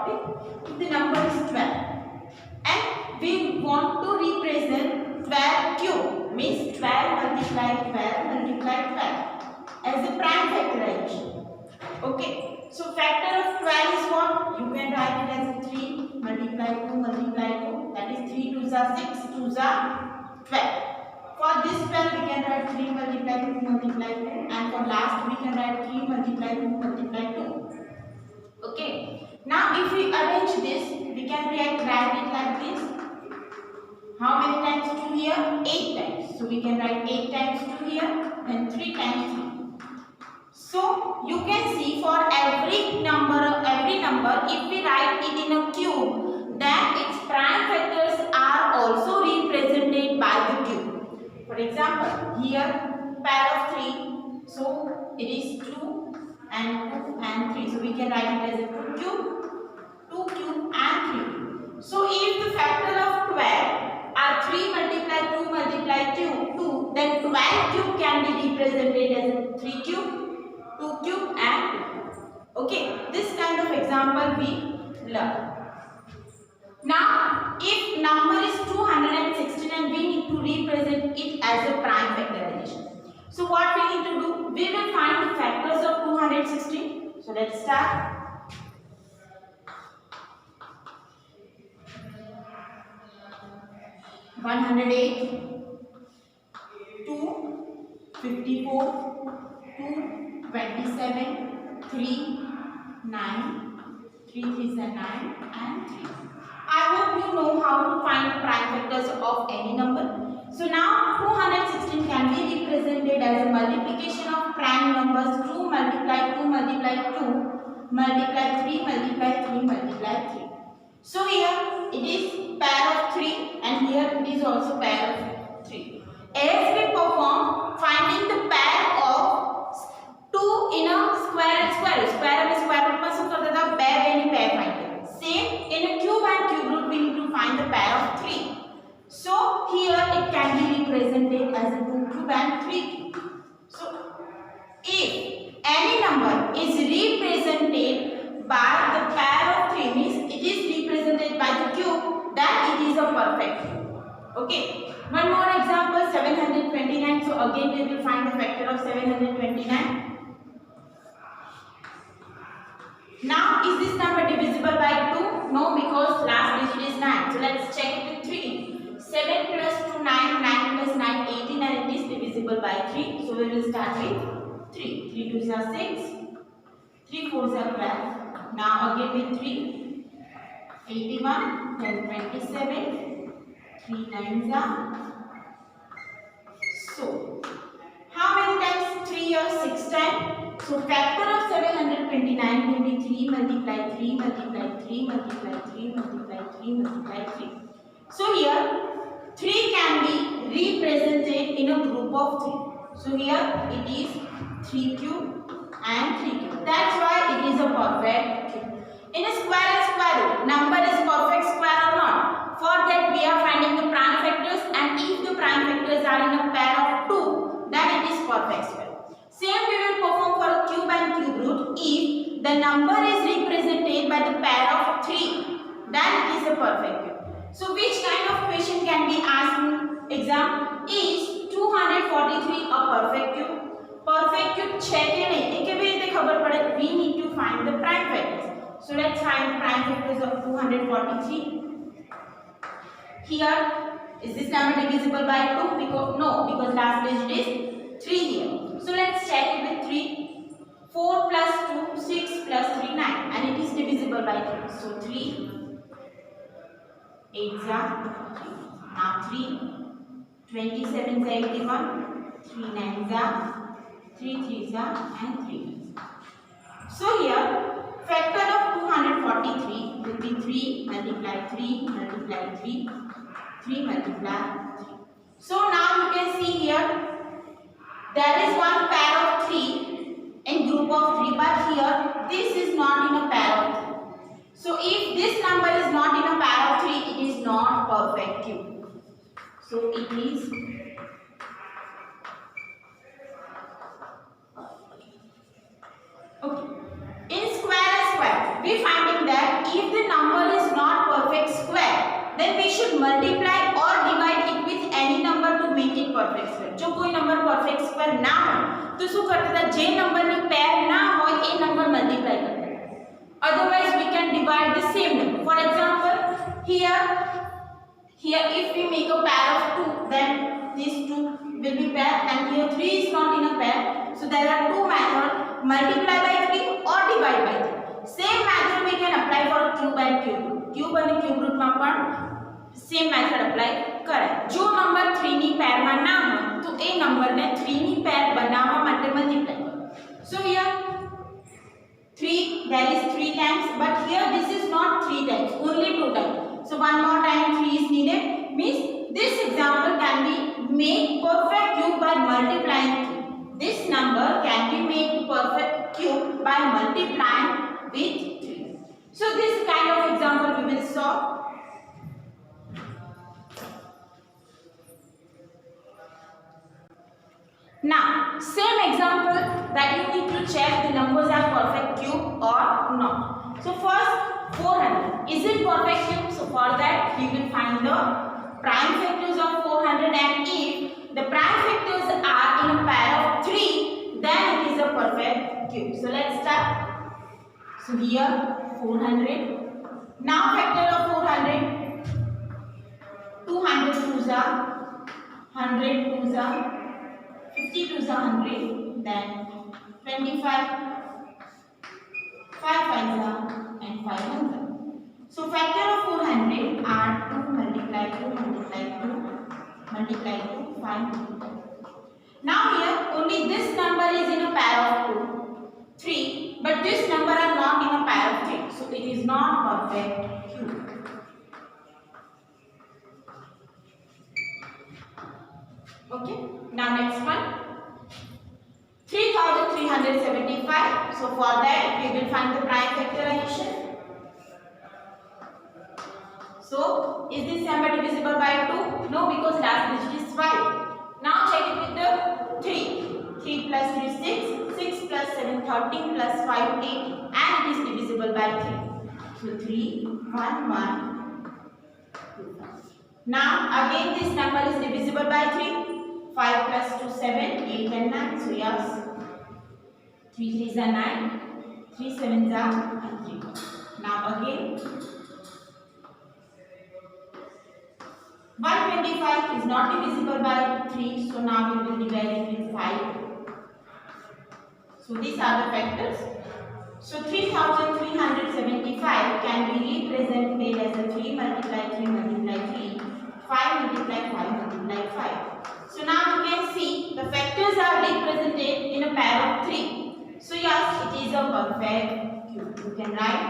topic. The number is 12 and we want to represent 12 cube, means 12 multiply 12 multiply 12 as a prime factorization. Okay, so factor of 12 is what? You can write it as a 3 multiply 2 multiply 2, that is 3 2s are 6, 2s are 12. For this 12 we can write 3 multiply 2 multiply 2, and for last we can write 3 multiply 2 multiply 2. Okay, now if we arrange this, we can write it like this. How many times 2 here? 8 times. So we can write 8 times 2 here, then 3 times 3. So you can see for every number, if we write it in a cube, then its prime factors are also represented by the cube. For example, here pair of 3, so it is 2 and 2 and 3. So we can write it as a 2 cube, 2 cube and 3. So if the factor of 12 are 3 multiply 2 multiply 2, then 12 cube can be represented as a 3 cube, 2 cube and 2 cube. Okay, this kind of example we learn. Now, if number is 216 and we need to represent it as a prime factorization. So what we need to do? We will find the factors of 216. So let's start. 108, 2, 54, 2, 27, 3, 9, 3 3s are 9 and 3. I hope you know how to find the prime factors of any number. So now 216 can be represented as a multiplication of prime numbers 2 multiply 2 multiply 2 multiply 3 multiply 3 multiply 3. So here it is pair of 3 and here it is also pair of 3. As we perform finding the pair of 2 in a square and square and square root में શું करता था pair and pair find करते. Same in a cube and cube root we need to find the pair of 3. So here it can be represented as a 2 cube and 3 cube. So if any number is represented by the pair of 3, means it is represented by the cube, then it is a perfect cube. Okay, one more example, 729. So again we will find the factor of 729. Now is this number divisible by 2? No, because last digit is 9. So let's check it with 3. 7 plus 2 9, 9 plus 9 18, and it is divisible by 3. So we will start with 3. 3 2s are 6, 3 4s are 12. Now again with 3, 81, then 27, 3 9s are. So how many times 3 here? 6 times. So factor of 729 will be 3 multiply 3 multiply 3 multiply 3 multiply 3 multiply 3. So here 3 can be represented in a group of 3. So here it is 3 cube and 3 cube. That's why it is a perfect cube. In a square and square root, number is perfect square or not? For that we are finding the prime factors, and if the prime factors are in a pair of 2, then it is perfect square. Same we will perform for a cube and cube root. If the number is represented by the pair of 3, then it is a perfect cube. So which kind of question can be asked in exam? Is 243 a perfect cube? Perfect cube છે કે નહીં એ કેવી રીતે ખબર પડે? We need to find the prime factors. So let's find the prime factors of 243. Here is this number divisible by 2? Because last digit is 3 here. So let's check it with 3. 4 plus 2, 6 plus 3, 9, and it is divisible by 3. So 3 8s are 3. Now 3, 27s are 81, 3 9s are, 3 3s are, and 3 9s. So here factor of 243 will be 3 multiply 3 multiply 3, 3 multiply 3. So now you can see here there is one pair of 3 in group of 3, but here this is not in a pair of 3. So if this number is not in a pair of 3, it is not perfect cube. So it is okay. In square and square, we finding that if the then we should multiply or divide it with any number to make it perfect square. જો કોઈ number perfect square ના હોય તો શું કરતા હતા, જે નંબરની પેર ના હોય એ નંબર મલ્ટીપ્લાય કરતા હતા. Otherwise we can divide the same number. For example, here if we make a pair of 2, then these 2 will be pair, and here 3 is not in a pair. So there are two methods, multiply by 3 or divide by 3. Same method we can apply for cube and cube root. Cube and cube root માં પણ same method apply કરાય. જો number 3 ની પેર માં ના હોય તો એ નંબરને 3 ની પેર બનાવવા માટે મલ્ટીપ્લાય કરો. So here 3, there is 3 times, but here this is not 3 times, only 2 times. So one more time 3 is needed, means this example can be made perfect cube by multiplying 3. This number can be made perfect cube by multiplying with 3. So this kind of example we will solve. Now same example that you need to check the numbers are perfect cube or not. So first 400, is it perfect cube? So for that we will find the prime factors of 400, and if the prime factors are in a pair of 3, then it is a perfect cube. So let's start. So here 400. Now factor of 400. 200 twos are 100 twos are 50 twos are 100. Then 25. 5 fives are and 500. So factor of 400 are 2 multiply 2 multiply 2 multiply 2 5 multiply. Now here only this number is in a pair of 2, 3, but this number are not in a pair of 3, so it is not perfect cube. Okay, now next one, 3375. So for that we will find the prime factorization. So is this number divisible by 2? No, because last digit is 5. Now check it with the 3. 3 plus 3 is 6. 6 plus 7 13 plus 5 18, and it is divisible by 3. So 3 1 1 2 5. Now again this number is divisible by 3. 5 plus 2 7 8 and 9. So yes, 3 3s are 9, 3 7s are 3. Now again 125 is not divisible by 3, so now we will divide it with 5. So these are the factors. So 3375 can be represented as a 3 multiply 3 multiply 3, 5 multiply 5 multiply 5. So now you can see the factors are represented in a pair of 3. So yes, it is a perfect cube. You can write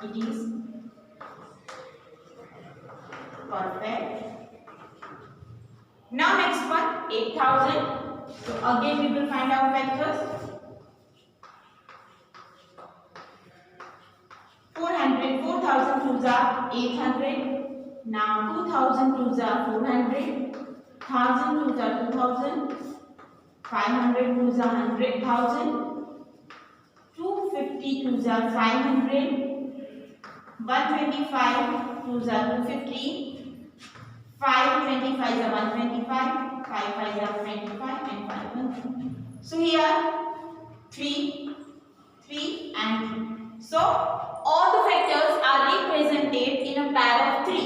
it is perfect. Now next one, 8000. So again we will find our factors. 400, 4000 twos are 800. Now 2000 twos are 400. 1000 twos are 2000. 500 twos are 100,000. 250 twos are 500. 125 twos are 250. 525 are 125. 5 5 are 25 and 5 1. So here 3, 3 and 3. So all the factors are represented in a pair of 3.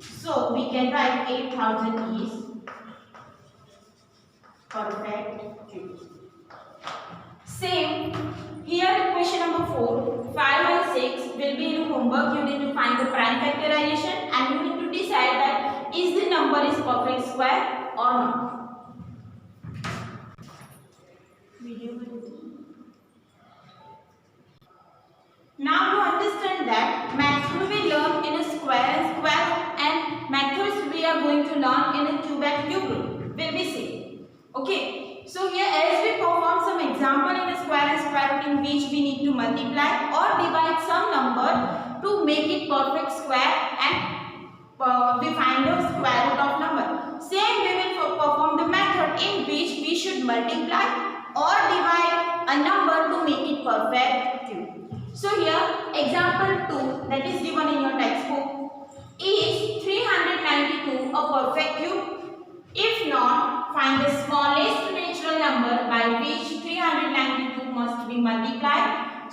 So we can write 8000 is perfect cube. Same here, question number 4, 5 and 6 will be in homework. You need to find the prime factorization and you need to decide that is the number is perfect square or not. Now you understand that method we learn in a square and methods we are going to learn in a cube and cube root will be same. Okay, so here as we perform some example in a square and square root in which we need to multiply or divide some number to make it perfect square, and we find the square root of number. Same we will perform the method in which we should multiply or divide a number to make it perfect cube. So here example 2 that is given in your textbook. Is 392 a perfect cube? If not, find the smallest natural number by which 392 must be multiplied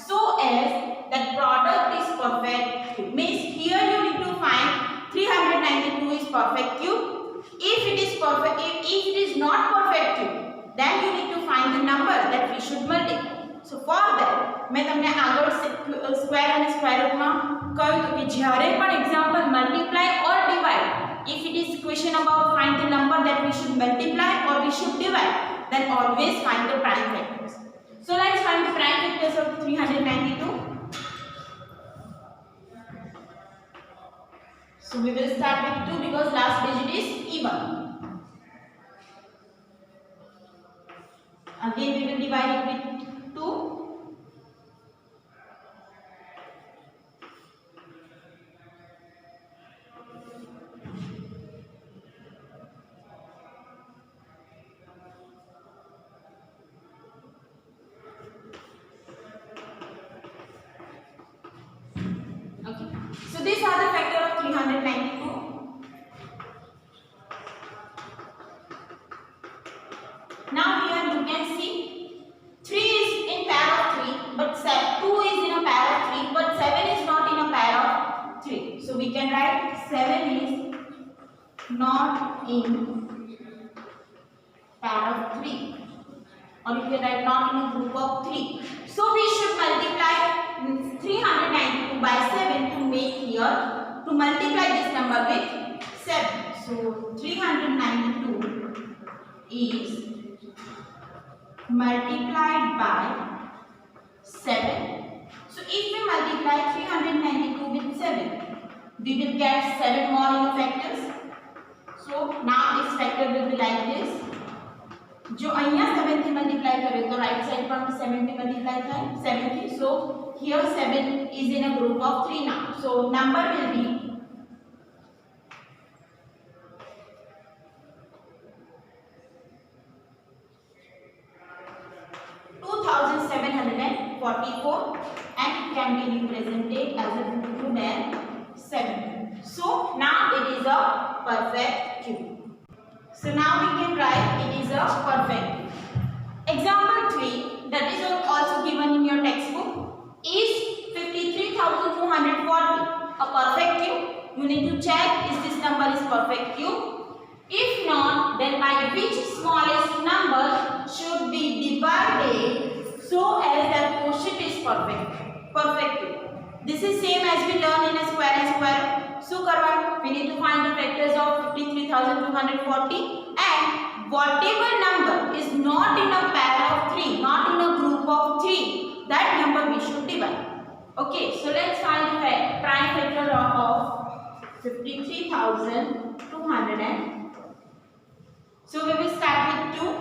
so as that product is perfect cube. Means here you need to find 392 is perfect cube. If it is perfect, if it is not perfect cube, then you need to find the number that we should multiply. So for that, मैं તમને આગળ square અને square રૂટમાં કહ્યું હતું કે જ્યારે પણ example multiply or divide, if it is question about find the number that we should multiply or we should divide, then always find the prime factors. So let's find the prime factors of 392. So we will start with 2 because last digit is even. Again we will divide it with 2. Okay. So these are the factor of 392. Now here you can see 3 is in pair of 3, but 2 is in a pair of 3, but 7 is not in a pair of 3. So we can write 7 is not in pair of 3, or you can write not in a group of 3. So we should multiply 392 by 7 to make here, to multiply this number with 7. So 392 is multiplied by 7. So if we multiply 392 with 7, we will get 7 more in factors. So now this factor will be like this. जो અહીંયા 7 થી multiply કરે તો right side પણ 7 થી multiply થાય 7 થી. So here 7 is in a group of 3 now. So number will be 2744 and it can be represented as a 2/7. So now it is a perfect cube. So now we can write it is a perfect cube. Example 3 that is also given in your textbook is 53,240 a perfect cube. You need to check is this number is perfect cube. If not, then by which smallest number should be divided so as that quotient is perfect cube. This is same as we learn in a square and square. So karwan, we need to find the factors of 53,240 and whatever number is not in a pair of 3, not in a group of 3, that number we should divide. Okay, so let's find the prime factor of 53,200. So we will start with 2.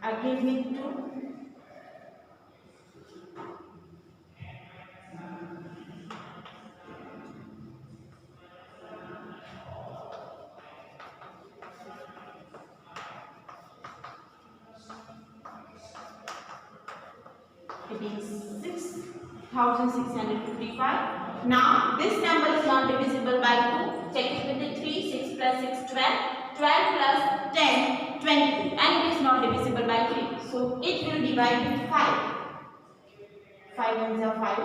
Again with 2. It is 6,655. Now this number is not divisible by 2. Check it with the 3. 6 plus 6 12. 12 plus 10 22 and it is not divisible by 3. So it will divide with 5. 5 ones are 5.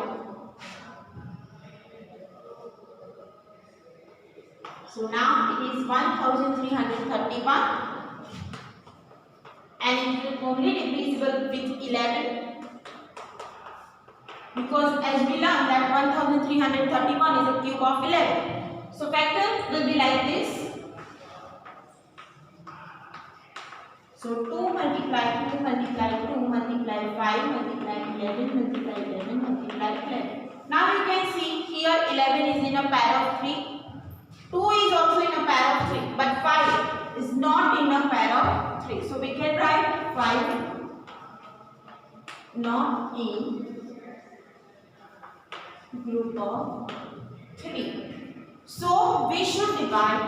So now it is 1,331 and it will only divisible with 11 because as we learned that 1,331 is a cube of 11. So factor will be like this. So 2 multiply 2 multiply 2 multiply 5 multiply 11 multiply 11 multiply 11. Now you can see here 11 is in a pair of 3. 2 is also in a pair of 3. But 5 is not in a pair of 3. So we can write 5 not in group of 3. So we should divide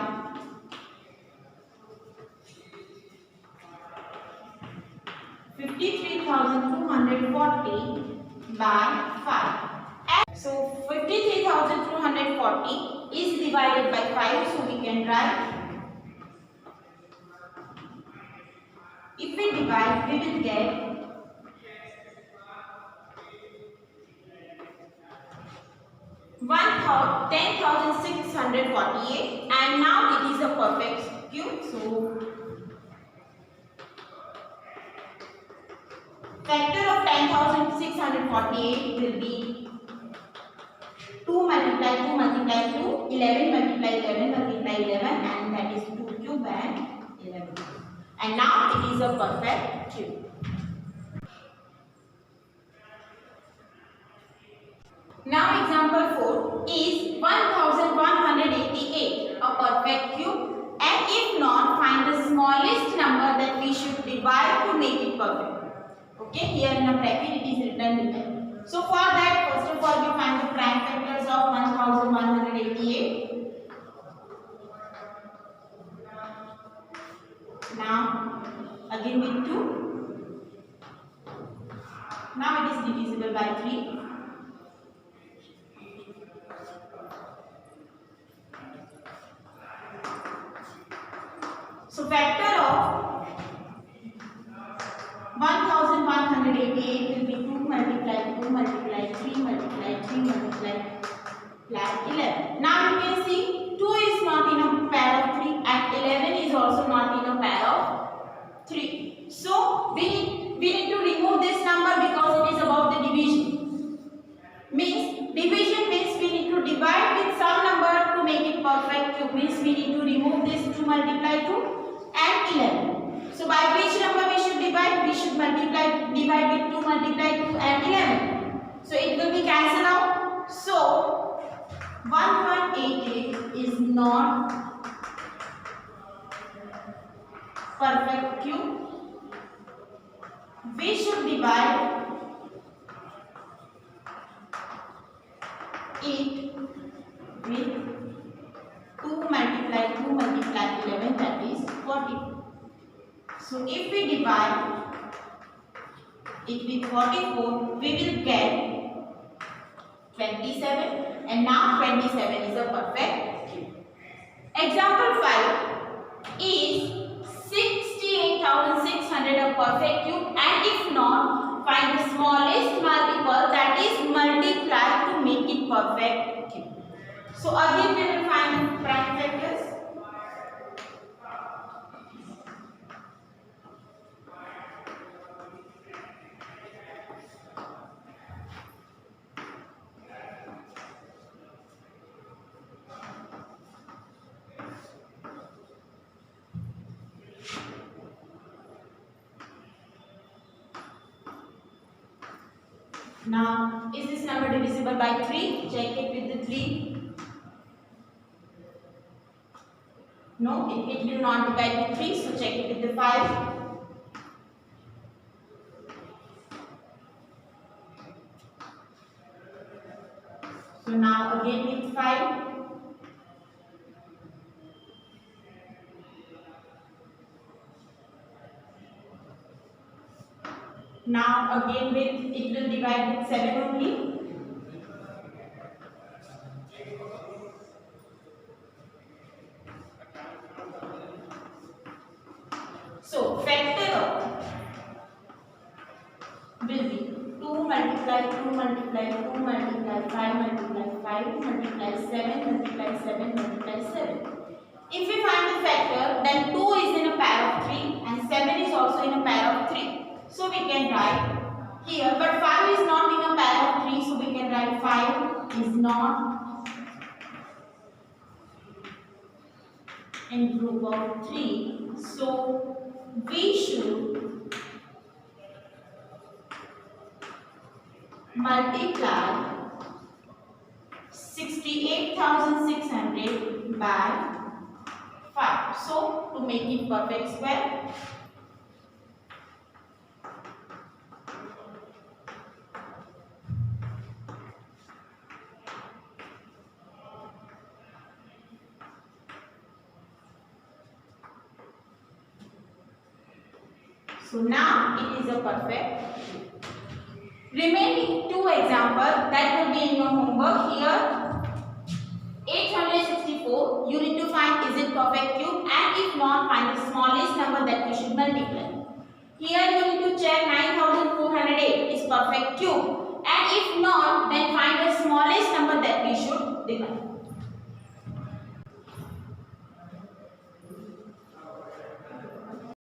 140 by 5. So 53,240 is divided by 5, so we can write, if we divide, we will get 10,648, and now it is a perfect cube. So factor of 10,648 will be 2 multiply 2 multiply 2, 11 multiply 11 multiply 11, and that is 2 cube and 11. And now it is a perfect cube. Now example 4 is 1188, a perfect cube, and if not, find the smallest number that we should divide to make it perfect. Okay, here in a bracket it is written below. So for that, first of all, we find the prime factors of 1188. Now again with 2. Now it is divisible by 3. So factor of 1188 will be 2 multiply 2 multiply 3 multiply 3 multiply 11. Now you can see 2 is not in a pair of 3 and 11 is also not in a pair of 3. So we need to remove this number because it is about the division. Division means we need to divide with some number to make it perfect cube. Means we need to remove this 2 multiply 2 and 11. So by which number we should divide? We should divide with 2 multiply 2 and 11. So it will be cancelled out. So 1188 is not perfect cube. We should divide it with 2 multiply 2 multiply 11, that is 40. So if we divide it with 44, we will get 27, and now 27 is a perfect cube. Example 5 is 68,600, a perfect cube, and if not, find the smallest multiple that is multiplied to make it perfect cube. So again we will find prime factors. Now, is this number divisible by 3? Check it with the 3. No, it will not divide with 3, so check it with the 5. So now again with 5. Now again with, it will divide with 7 only. So factor will be 2 multiply 2 multiply 2 multiply 5 multiply 5 multiply 7 multiply 7 multiply 7. If we find the factor, then 2 is in a pair of 3 and 7 is also in a pair of 3. So we can write here, but 5 is not in a pair of 3, so we can write 5 is not in group of 3. So we should multiply 68,600 by 5. So to make it perfect square, so now it is a perfect cube. Remaining two examples that will be in your homework. Here 864, you need to find is it perfect cube, and if not, find the smallest number that we should multiply. Here you need to check 9408 is perfect cube, and if not, then find the smallest number that we should divide.